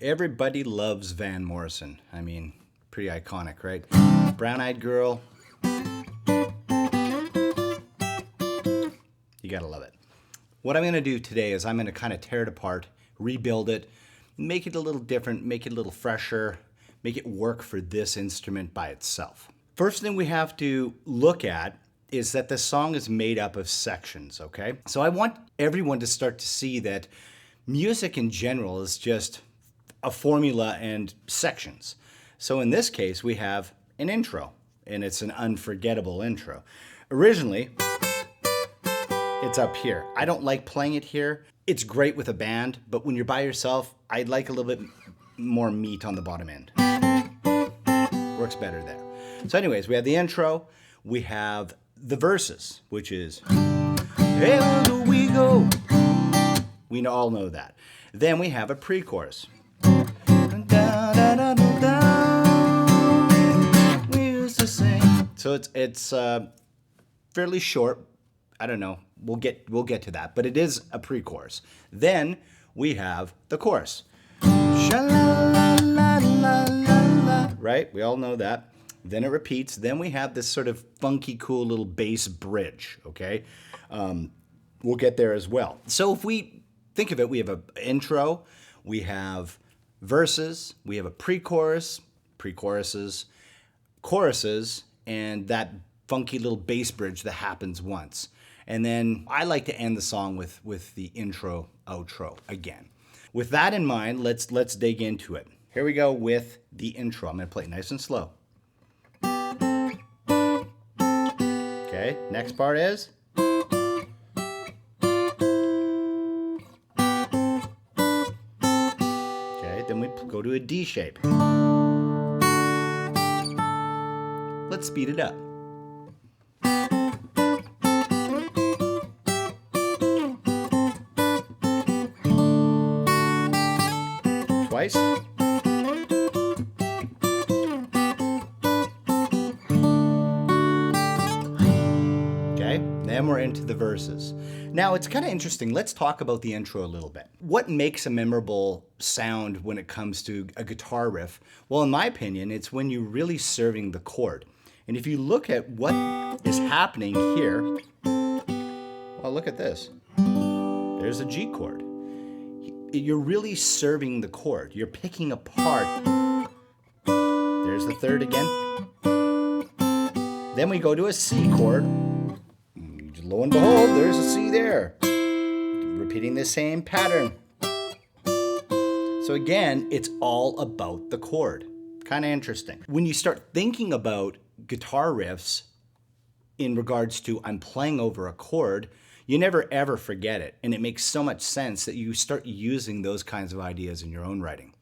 Everybody loves Van Morrison. I mean, pretty iconic, right? Brown-Eyed Girl. You gotta love it. What I'm gonna do today is I'm gonna kind of tear it apart, rebuild it, make it a little different, make it a little fresher, make it work for this instrument by itself. First thing we have to look at is that the song is made up of sections, okay? So I want everyone to start to see that music in general is just a formula and sections. So in this case, we have an intro, and it's an unforgettable intro. Originally, it's up here. I don't like playing it here. It's great with a band, but when you're by yourself, I'd like a little bit more meat on the bottom end. Works better there. So anyways, we have the intro, we have the verses, which is, hey, do we go? We all know that. Then we have a pre-chorus. We used to sing. So it's fairly short. I don't know. We'll get to that, but it is a pre-chorus. Then we have the chorus. Right? We all know that. Then it repeats. Then we have this sort of funky, cool little bass bridge. Okay, we'll get there as well. So if we think of it, we have an intro, we have verses, we have a pre-chorus, pre-choruses, choruses, and that funky little bass bridge that happens once. And then I like to end the song with the intro, outro again. With that in mind, let's dig into it. Here we go with the intro. I'm gonna play it nice and slow. Okay, next part is. Okay, then we go to a D shape. Let's speed it up. Twice. Okay, then we're into the verses. Now it's kind of interesting. Let's talk about the intro a little bit. What makes a memorable sound when it comes to a guitar riff? Well, in my opinion, it's when you're really serving the chord. And if you look at what is happening here, well, look at this. There's a G chord. You're really serving the chord. You're picking apart. There's the third again. Then we go to a C chord. Lo and behold, there's a C there. Repeating the same pattern. So again, it's all about the chord. Kind of interesting. When you start thinking about guitar riffs in regards to I'm playing over a chord, you never ever forget it. And it makes so much sense that you start using those kinds of ideas in your own writing.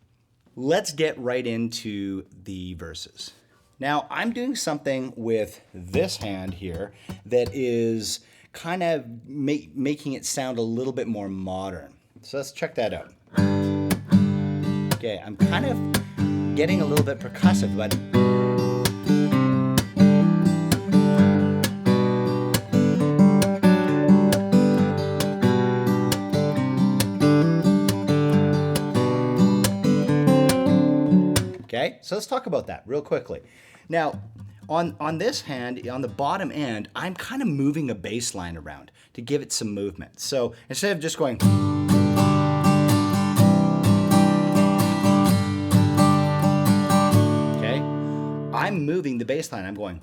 Let's get right into the verses. Now, I'm doing something with this hand here that is kind of making it sound a little bit more modern. So let's check that out. Okay, I'm kind of getting a little bit percussive, but okay, so let's talk about that real quickly. Now, on this hand, on the bottom end, I'm kind of moving a bass line around to give it some movement. So instead of just going, okay, I'm moving the bass line. I'm going.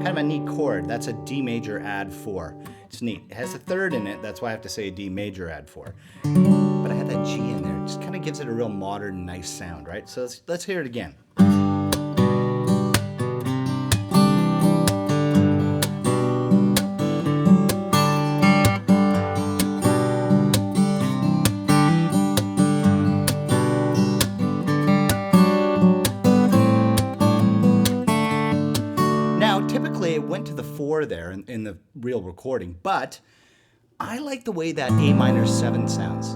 Kind of a neat chord. That's a D major add 4. It's neat. It has a third in it. That's why I have to say a D major add 4. But I had that G in there. It just kind of gives it a real modern, nice sound, right? So let's hear it again. Typically it went to the 4 there in the real recording, but I like the way that A minor 7 sounds.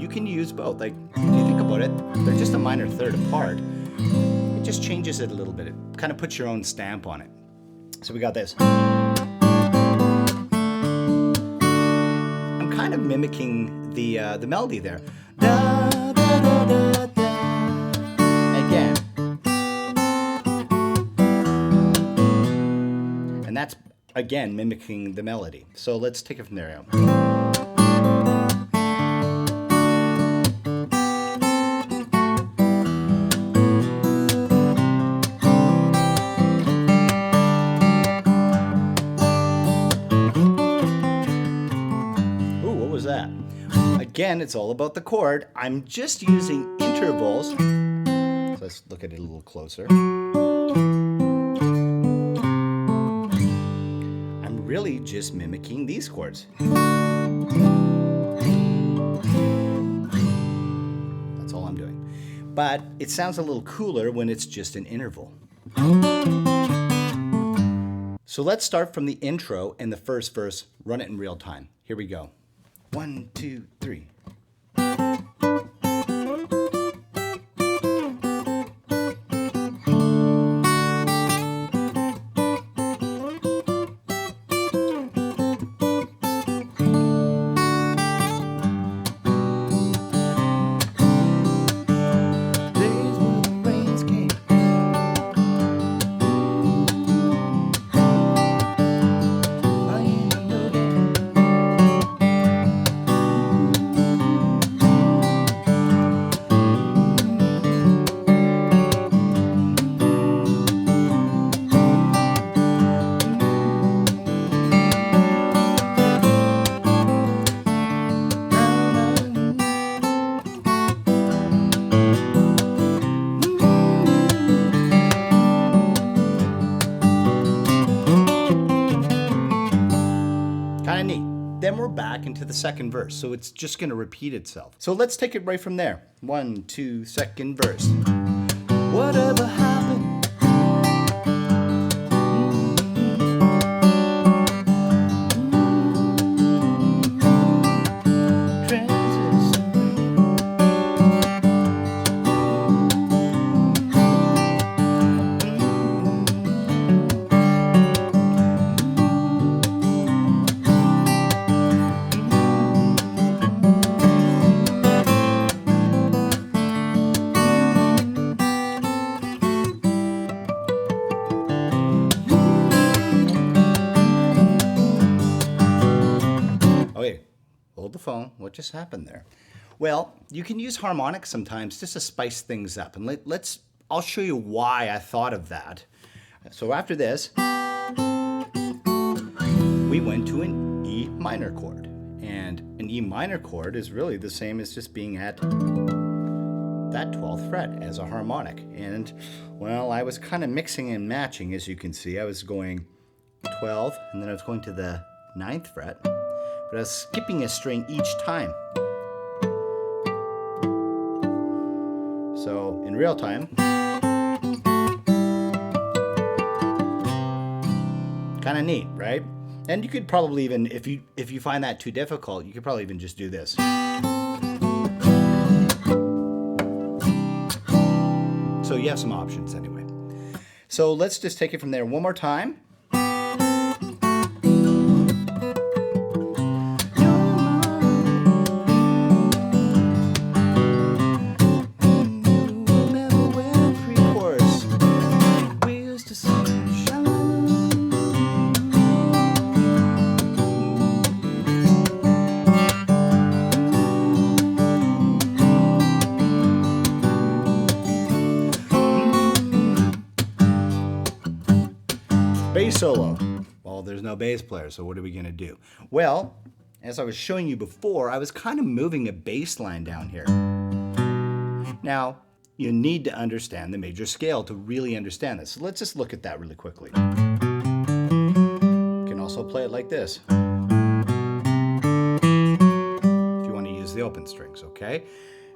You can use both. Like, if you think about it, they're just a minor third apart. It just changes it a little bit. It kind of puts your own stamp on it. So we got this. I'm kind of mimicking the melody there. Da, da, da, da, da. Again. And that's, again, mimicking the melody. So let's take it from there. Ooh, what was that? Again, it's all about the chord. I'm just using intervals. So let's look at it a little closer. I'm really just mimicking these chords. That's all I'm doing. But it sounds a little cooler when it's just an interval. So let's start from the intro and the first verse, run it in real time. Here we go. 1, 2, 3. Kind of neat. Then we're back into the second verse, so it's just going to repeat itself. So let's take it right from there. 1, 2, second verse. Whatever happened? Okay, hold the phone. What just happened there? Well, you can use harmonic sometimes just to spice things up. And I'll show you why I thought of that. So after this, we went to an E minor chord. And an E minor chord is really the same as just being at that 12th fret as a harmonic. And, well, I was kind of mixing and matching, as you can see. I was going 12, and then I was going to the 9th fret. But I was skipping a string each time. So in real time, kind of neat, right? And you could probably even, if you find that too difficult, you could probably even just do this. So you have some options anyway. So let's just take it from there one more time. Bass solo. Well, there's no bass player, so what are we going to do? Well, as I was showing you before, I was kind of moving a bass line down here. Now, you need to understand the major scale to really understand this. So let's just look at that really quickly. You can also play it like this. If you want to use the open strings, okay?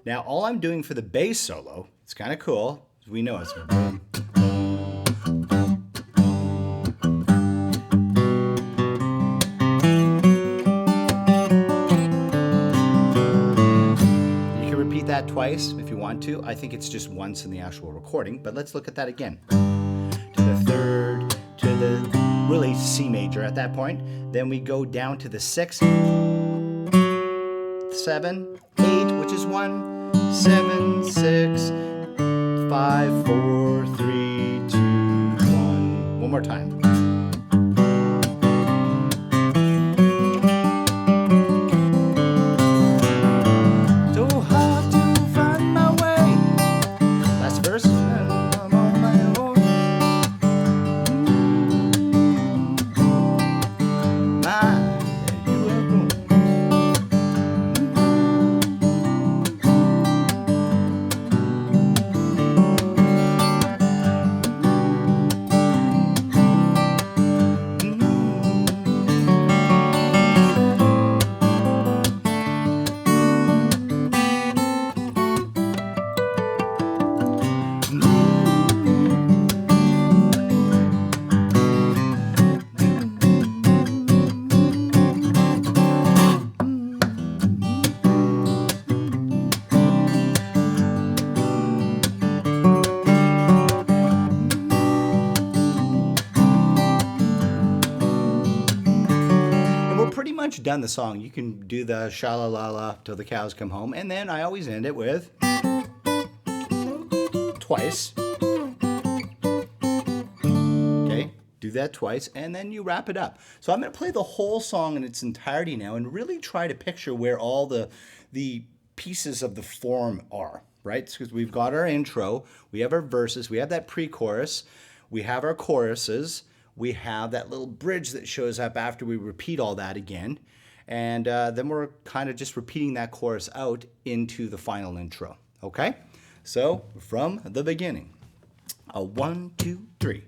Now, all I'm doing for the bass solo, it's kind of cool. We know it's boom. That twice if you want to. I think it's just once in the actual recording, but let's look at that again. To the third, to the really C major at that point. Then we go down to the 6, 7, 8, which is 1, 7, 6, 5, 4, 3, 2, 1. One more time. So hard to find my way. Last verse. I'm on my own. You are home. Pretty much done the song. You can do the sha-la-la-la till the cows come home, and then I always end it with twice. Okay, do that twice, and then you wrap it up. So I'm going to play the whole song in its entirety now and really try to picture where all the pieces of the form are, right? Because we've got our intro, we have our verses, we have that pre-chorus, we have our choruses, we have that little bridge that shows up after we repeat all that again. And then we're kind of just repeating that chorus out into the final intro. Okay? So from the beginning. 1, 2, 3.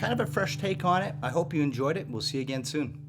kind of a fresh take on it. I hope you enjoyed it. We'll see you again soon.